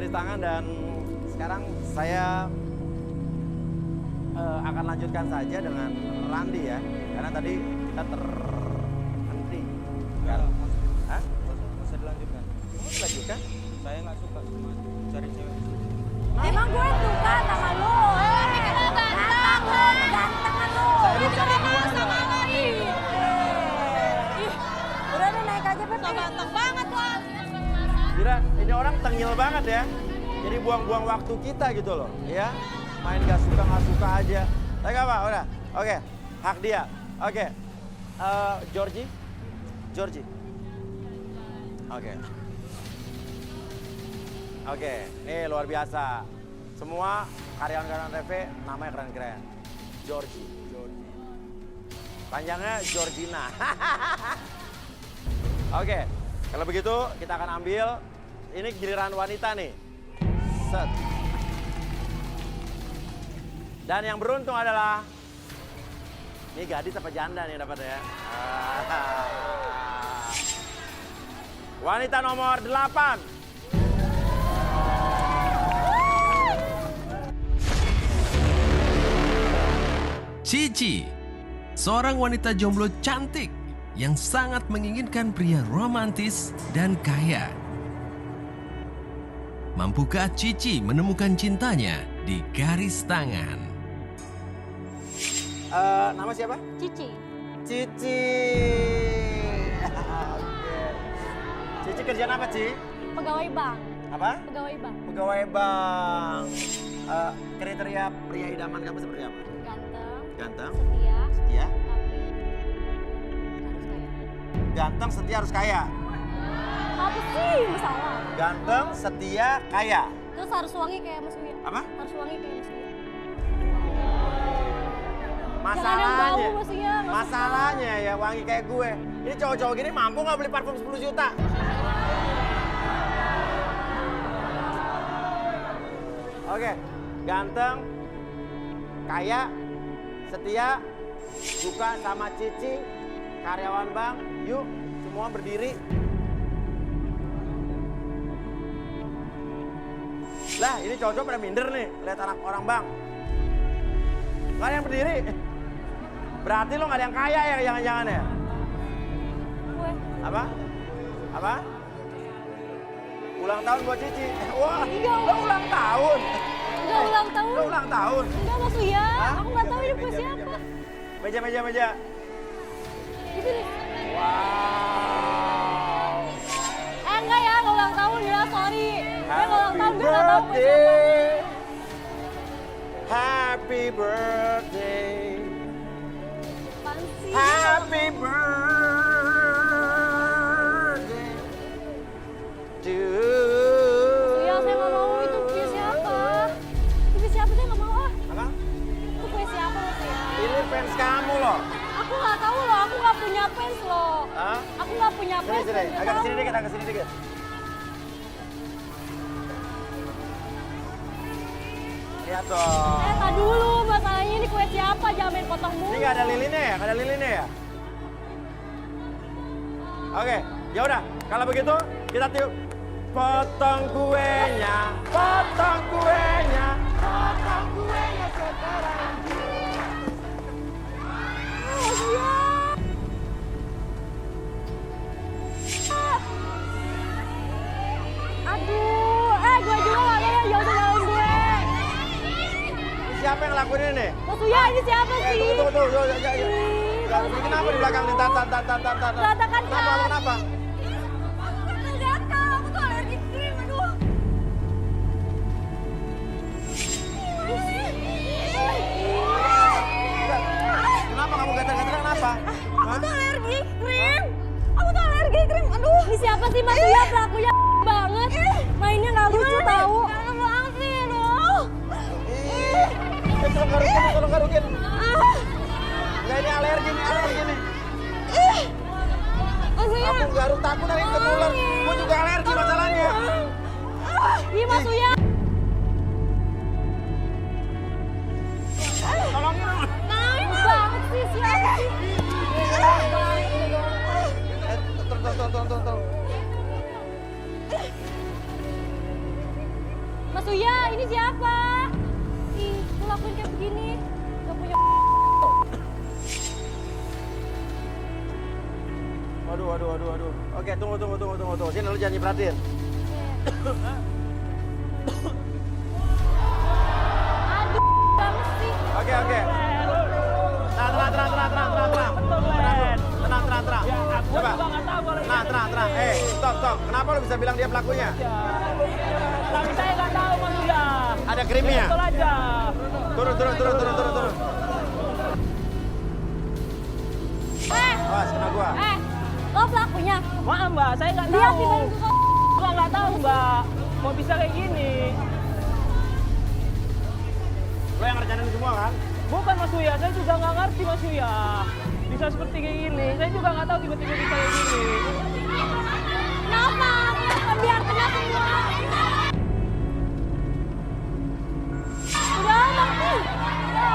garis tangan dan sekarang saya akan lanjutkan saja dengan Randi ya. Karena tadi kita terhenti. Kan? Hah? Bisa dilanjutkan. Mau dilanjutkan? Saya nggak suka sama cari cewek. Emang gue suka sama lo. Gantengan lo. Saya belum cari dua sama lo. Ih. Udah deh naik aja Pep. Ganteng banget lo. Gila, ini orang tengil banget ya. Jadi buang-buang waktu kita gitu loh, ya. Main gak suka aja. Tapi gak apa, udah. Oke, hak dia. Oke, Georgie. Oke. Oke, nih luar biasa. Semua karyawan-karyawan TV namanya keren-keren. Georgie. Panjangnya Georgina. Oke, kalau begitu kita akan ambil, ini giliran wanita nih. Set. Dan yang beruntung adalah, ini gadis apa janda nih dapat ya. Wanita nomor 8. Cici, seorang wanita jomblo cantik yang sangat menginginkan pria romantis dan kaya. Mampukah Cici menemukan cintanya di garis tangan? Nama siapa? Cici. Cici. Oke. Cici kerjaan apa, Ci? Pegawai bank. Apa? Pegawai bank. Pegawai bank. Kriteria pria idaman kamu seperti apa? Ganteng. Ganteng, Setia. setia. Tapi harus kaya. Ganteng, setia, harus kaya. Apa sih masalah? Ganteng, setia, kaya. Terus harus wangi kayak Mas Uya. Apa? Harus wangi kayak Mas Uya. Masalahnya, Jangan yang bau, Mas Uya. Nggak masalahnya ya wangi kayak gue. Ini cowok-cowok gini mampu nggak beli parfum 10 juta? Oke, ganteng, kaya, setia, suka sama Cici, karyawan bank. Yuk, semua berdiri. Lah, ini cowok-cowok pada minder nih, lihat anak orang bank. Nggak ada yang berdiri. Berarti lo nggak ada yang kaya ya, jangan-jangan ya? Gue. Apa? Apa? Ulang tahun buat Cici. Wah, Iya, lo ulang tahun. Enggak ulang tahun. Lo ulang tahun. Enggak Mas Uya. Hah? Aku nggak tahu ini punya siapa. Meja. Itu nih. Wow. Enggak ya, nggak ulang tahun ya, sorry. Dia nggak ulang tahun, dia nggak tahu punya siapa. Happy birthday. Apaan sih? Happy birthday to Uya, saya nggak mau itu punya siapa. Itu punya siapa, saya nggak mau ah. Apa? Itu punya siapa Mas Uya? Ini fans kamu loh. Aku nggak tahu loh, aku nggak punya fans loh. Hah? Aku nggak punya Sini, fans. sini. nggak Agak tahu. kesini dikit. Lihat dong. Tak dulu, masalahnya ini kue siapa? Jangan main potong mulu. Ini nggak ada lilinnya ya? Nggak ada lilinnya ya? Oke, ya udah. Kalau begitu kita tiup. Potong kuenya sekarang. Mas Uya. Aduh, gue juga nggak tahu ya udah lawan gue. Siapa yang ngelakuin ini? Mas Uya, ini siapa sih? Tunggu. Ya. Mas Ini kenapa di belakang nih? Tan. Berantakan, Kenapa? Gatal, aku tuh alergi krim, aduh. Kenapa kamu gatal-gatal? Kenapa? Aku tuh alergi krim. Aduh. Ini siapa sih Mas Uya? Pelakunya banget. Mainnya nggak lucu tahu. Banget sih, aduh. Tolong garukin. Nggak, ini alergi nih. Mas Uya. Aku garuk takut dari ketular. Gue juga alergi masalahnya. Ih, Mas Uya. Tolongin dong. Banget sih, siapa sih? Tolong. Mas Uya, ini siapa? Ih, ngelakuin kayak begini. Gak punya Waduh. Oke, tunggu. Sini lu jangan diperhatiin. Aduh, banget sih. Oke. Tenang. Coba. Tenang. Stop. Kenapa lu bisa bilang dia pelakunya? Tapi saya nggak tahu Mas Uya. Ada krimnya. Betul aja. Turun. Awas, kena gua. Lo pelakunya? Maaf Mbak, saya nggak Lihat tahu. di balik muka. Gua nggak tahu Mbak. Mau bisa kayak gini. Lo yang rencanain semua kan? Bukan Mas Uya, saya juga nggak ngerti Mas Uya. Bisa seperti kayak gini. Saya juga nggak tahu tiba-tiba bisa kayak gini. Kenapa? Biar kena semua. Udah amat nih. Udah,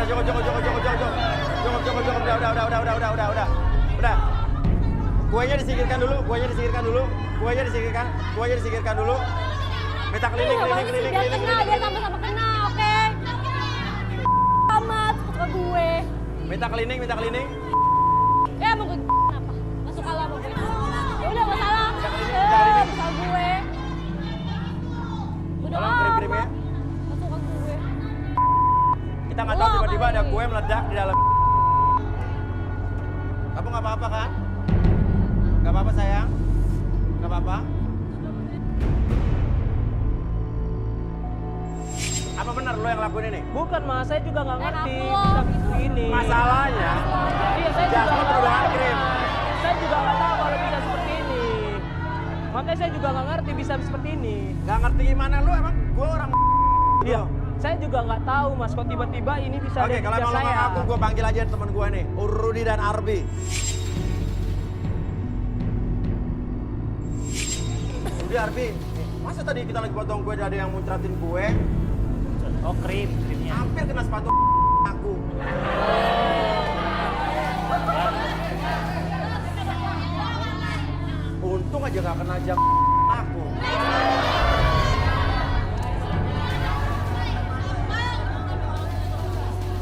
cukup. Udah. Kuenya disingkirkan dulu. Minta keliling. Biar sama-sama kena, oke? Amat, suka gue. Minta keliling. Ya mau gue kenapa? Gak suka lah mau gue. Ya udah gak salah. Suka gue. Udah Tolong amat. krim-krimnya. Gak suka gue. Kita nggak tahu tiba-tiba ada kue meledak di dalam. Kamu nggak apa-apa kan? Nggak apa-apa sayang? Nggak apa-apa? Apa benar lo yang lakuin ini? Bukan Mas, saya juga nggak ngerti. aku Bisa loh. seperti ini. Masalahnya, Iya, saya juga Jasmine nggak penuh dengan tahu. krim. Saya juga nggak tahu kalau bisa seperti ini. Makanya saya juga nggak ngerti bisa seperti ini. nggak ngerti gimana lo emang? Gue orang. Iya. Saya juga nggak tahu Mas, kok tiba-tiba ini bisa Oke, ada di kalau jas emang lo saya. nggak ngaku, gue panggil aja teman gue nih, Urudi dan Arbi. Urudi, Arbi, masa tadi kita lagi potong kue ada yang muncratin kue, Oh, krimnya. hampir kena sepatu aku. Untung aja nggak kena jam aku.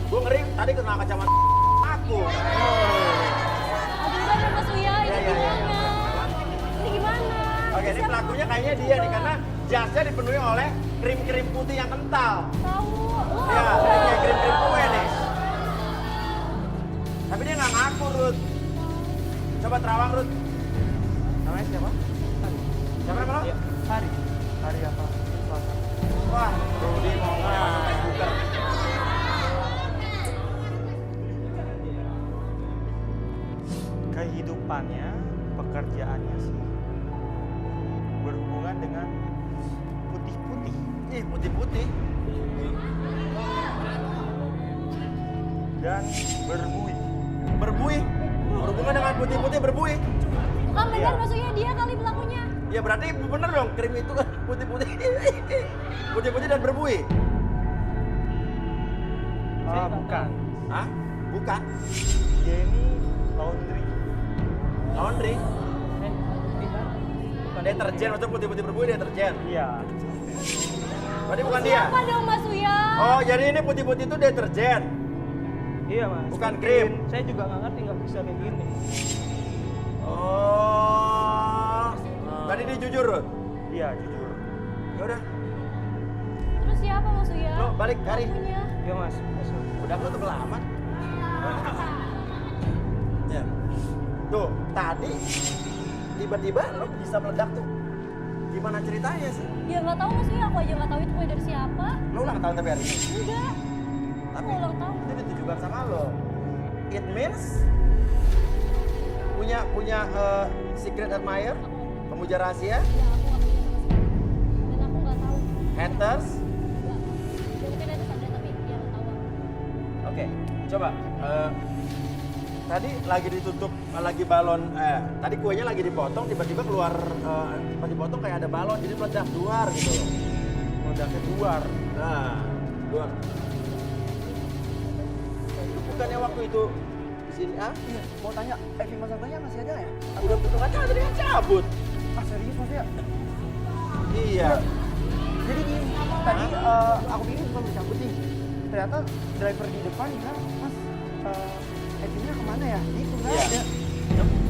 Gue ngeri tadi kena kacamata aku. Aduh udah deh Mas Uya, ini Iya. gimana? Ini gimana? Oke, ini pelakunya kayaknya dia nih karena jasnya dipenuhi oleh krim-krim putih yang kental. Tahu. Wah, Ya, ini kayak krim-krim kue nih. Tapi dia nggak ngaku, Ruth. Coba terawang, Ruth. Namanya siapa? Siapa nama lo? Iya. Hari apa? Selasa. Wah, Rudy mau nggak buka. Kehidupannya, pekerjaannya sih berhubungan dengan putih-putih. Ih, putih-putih. Dan berbuih. Berbuih. Berhubungan dengan putih-putih berbuih. Bukan benar Iya. Mas Uya, dia kali pelakunya. Ya berarti bener dong, krim itu kan putih-putih. Putih-putih dan berbuih. Saya nggak Bukan. Hah? Bukan. Dia ini laundry. Laundry. Bukan. Deterjen, maksudnya putih-putih berbuih deterjen. Iya. Berarti bukan dia. Siapa dong Mas Uya? Oh, jadi ini putih-putih itu deterjen. Iya Mas. Bukan krim. Saya juga nggak ngerti nggak bisa kayak gini. Oh. Berarti dia jujur, Ruth? Iya, jujur. Ya udah, Terus siapa Mas Uya? lo balik cari. Pelakunya. Iya Mas. Udah lo tebel amat. Ya. Tuh, tadi tiba-tiba lo bisa meledak tuh. Gimana ceritanya sih? Ya nggak tahu Mas Uya, aku aja nggak tahu itu kue dari siapa. Lo ulang tahun tapi hari ini. Enggak. Tapi Aku ulang tahun. itu ditujukan sama lo. It means punya secret admirer, pemuja rahasia, Ya aku nggak punya sama sekali. Dan aku nggak tahu. haters. Enggak. Ya mungkin ada sadar tapi ya nggak tahu. Oke, coba. Tadi lagi ditutup, lagi balon. Tadi kuenya lagi dipotong, tiba-tiba keluar. Pas dipotong kayak ada balon, jadi meledak duar gitu loh. Meledaknya luar. Nah, duar. Itu bukannya waktu itu di sini? Ah, Mau tanya, Evi Masantanya masih ada ya? udah tutup aja tadi kan cabut. Serius Mas ya? Iya. Jadi gini, tadi aku pikir bukan bercabut nih. Ternyata driver di depan bilang, Mas, Edwinnya kemana ya? Gitu nggak Iya. ada.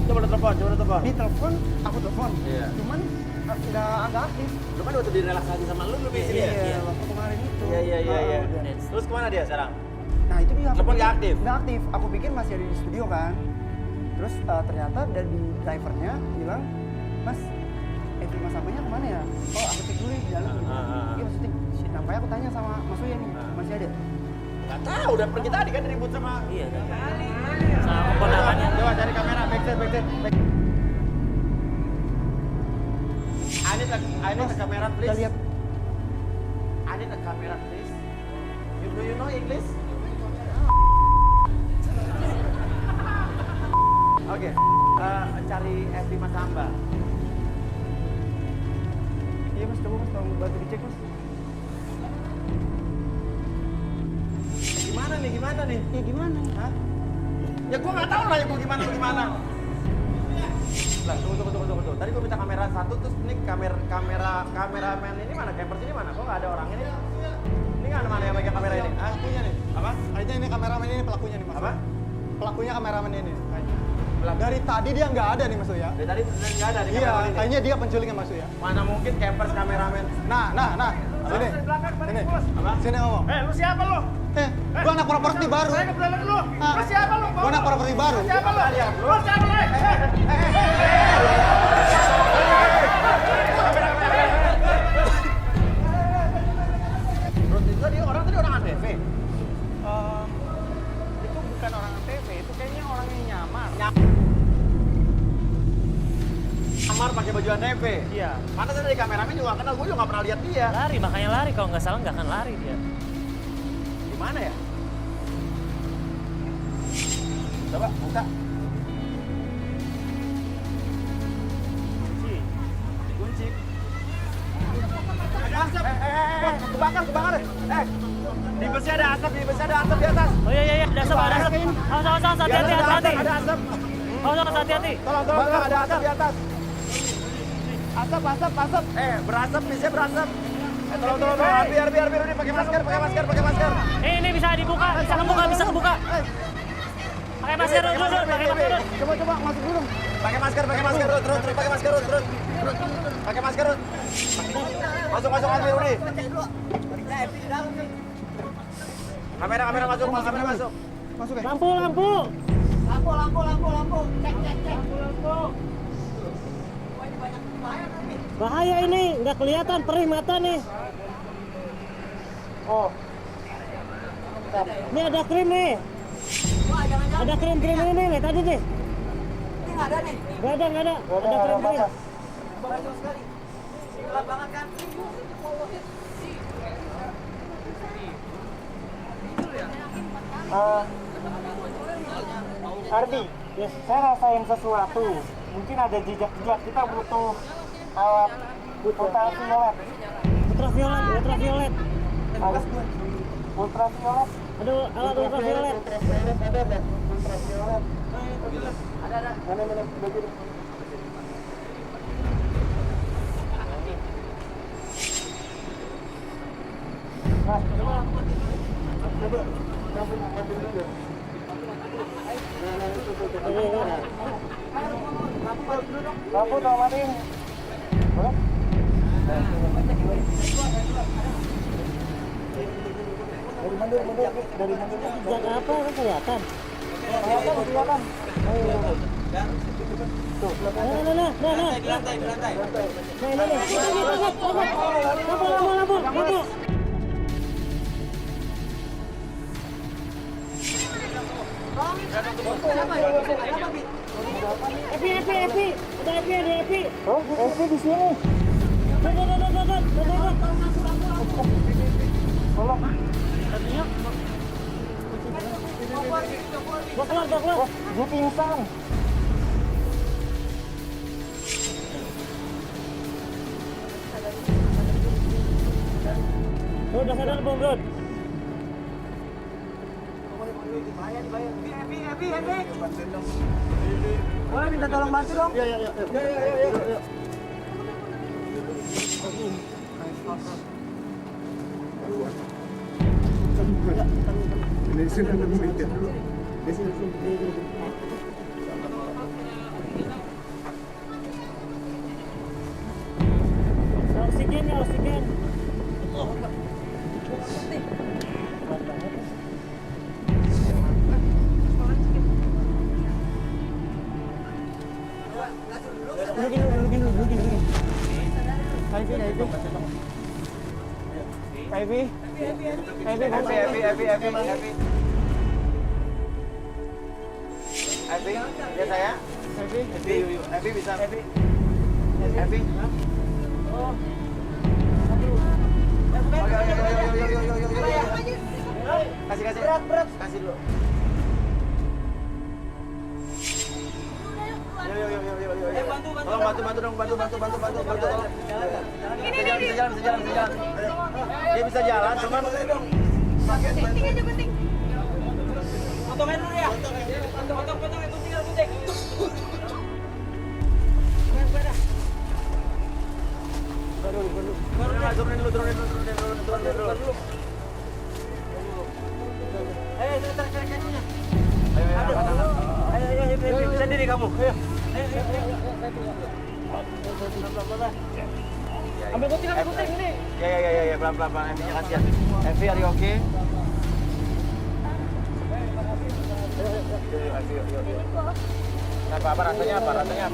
Coba udah telepon, coba udah telepon. Di telepon, aku telepon. Iya. Cuman nggak aktif. Lu kan waktu direlaksasi sama lu di sini Iya, waktu kemarin itu. Iya. udah. Terus kemana dia sekarang? Nah itu dia. aku Telepon pikir- nggak aktif? Nggak aktif. Aku pikir masih ada di studio kan. Terus ternyata dari drivernya bilang, Mas, Edwin Mas Abahnya kemana ya? Oh aku cek dulu di dalam. Iya maksudnya, nampaknya aku tanya sama Mas Uya nih, masih ada? Nggak tahu, udah pergi tadi kan ribut sama. Iya kan. Sama keponakannya. Coba cari kamera, backstage. I need a camera, Kita please. lihat. I need a camera, please. Do you know English? Oke, cari FB Mas Amba. Iya Mas, coba Mas, tolong bantu dicek Mas. Gimana nih? Ya gimana? Hah? Ya gua nggak tahu lah ya gua gimana. Lah, tunggu. Tadi gua minta kamera satu, terus ini kameramen ini mana? Campers ini mana? Kok nggak ada orang ini? Ini nggak ada mana yang pegang kamera ini? Ah, punya nih. Apa? Kayaknya ini kameramen ini pelakunya nih Mas. Apa? Pelakunya kameramen ini. Pelaku. Dari tadi dia nggak ada nih Mas Uya. Dari tadi nggak ada nih Iya, kameramen ini. kayaknya dia penculiknya Mas Uya. Mana mungkin campers kameramen? Nah. Sini. Sini. Apa? Sini ngomong. Lu siapa lu? Gua anak properti baru. Saya kebetulan lu. Ah, Lu siapa lu? Gua anak properti baru. Siapa lu? Kalian, bro. Lu siapa lu? Bro, itu tadi orang ATV. Itu bukan orang TV, itu kayaknya orang yang nyamar. Kamar pakai baju ATV. Iya. Mana tadi dari kameramen juga nggak kenal, gue juga nggak pernah lihat dia. Lari, makanya lari. Kalau nggak salah nggak akan lari dia. Di mana ya? Coba buka. Kunci. Kebakar. Di busnya ada asap di atas. Oh iya, ada asap. Awas, hati-hati. Ada asap. Awas, hati-hati. Tolong, ada asap di atas. Asap. Berasap, bisa berasap. Tolong, biar udah pakai masker. Ini bisa dibuka, bisa kebuka. Pakai masker dulu. Coba masuk dulu dong. Pakai masker, terus pakai masker, terus. Pakai masker, Rut. Masuk, Udi. Kamera masuk. Masuk ya? Lampu. Bahaya ini, nggak kelihatan, perih mata nih. Oh. Ini ada krim nih. Ada krim ini nih, tadi nih. Nggak ada nih. Nggak ada. Ada krim. Bagus sekali. Gelap banget kan? Ardi, saya rasain sesuatu. Mungkin ada jejak-jejak. Kita butuh alat ultraviolet. Ultraviolet. Ultraviolet. Aduh, alat ultraviolet. Ultraviolet. Ada. Mana? Baju. Nah, coba. Lampu tolong matiin. Boleh? Dari mundur. Jaga apa? Kan kelihatan. Kelihatan. Tuh, Nah. Di lantai. Nah, ini. Lampu. Epi. Ada Epi. oh, Evi di sini. Tolong. Gua keluar. Dia pingsan. Bro, udah sadar belum, Bro? Boleh minta tolong bantu dong? Iya. Oksigen ya, oksigen. Evi, ya saya. Evi bisa. Evi. Kasih. Berat. Kasih dulu. Yuk. Tolong bantu dong. Tolong. Ini bisa jalan. Dia bisa jalan, cuman Penting aja penting. Potongin dulu ya. Potong itu tinggal gunting. turunin dulu. Ayo, bisa diri kamu. Ayo. Ambil gunting ini. Ya, pelan-pelan. Evinya kasihan. Evi, are you okay? Yuk. Apa rasanya apa? Rasanya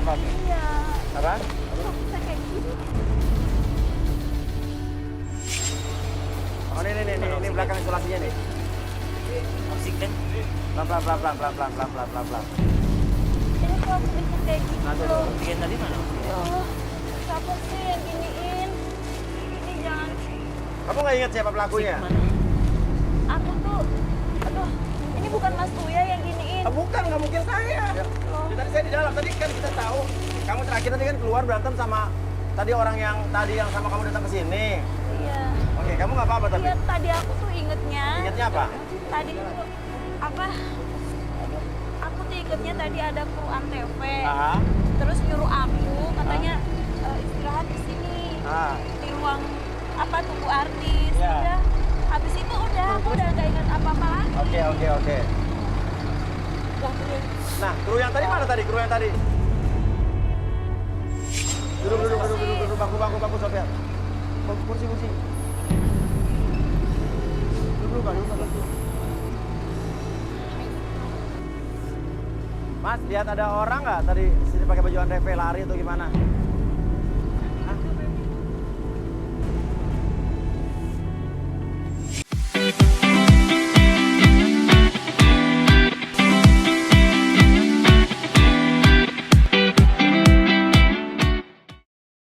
apa? Iya. Apa? Kok bisa kayak gini? Oh, ini belakang isolasinya nih. Oksigen. Pelan. Ini kok bisa kayak gitu? Nah, tuh. Oksigen tadi mana? Oh, siapa sih yang giniin? Ini jangan. Kamu nggak ingat siapa pelakunya? Aku tuh, aduh, ini bukan Mas Buya yang giniin. Bukan, nggak mungkin saya. Tadi saya di dalam, tadi kan kita tahu. Kamu terakhir tadi kan keluar berantem sama orang yang sama kamu datang ke sini. Iya. Oke, kamu nggak apa-apa tapi? Iya, tadi aku tuh ingetnya. Ingatnya apa? Tadi tuh apa? Aku tuh ingetnya tadi ada kru Antv. Ah. Terus nyuruh aku, katanya istirahat di sini. Ah. Di ruang apa tunggu artis. Ya. Udah. Habis itu udah aku udah gak ingat apa-apa lagi. Oke. Nah, kru yang tadi mana tadi? Duduk, bangku, Sofian. Kursi. Duduk. Mas, lihat ada orang nggak tadi sini pakai baju Antv lari atau gimana?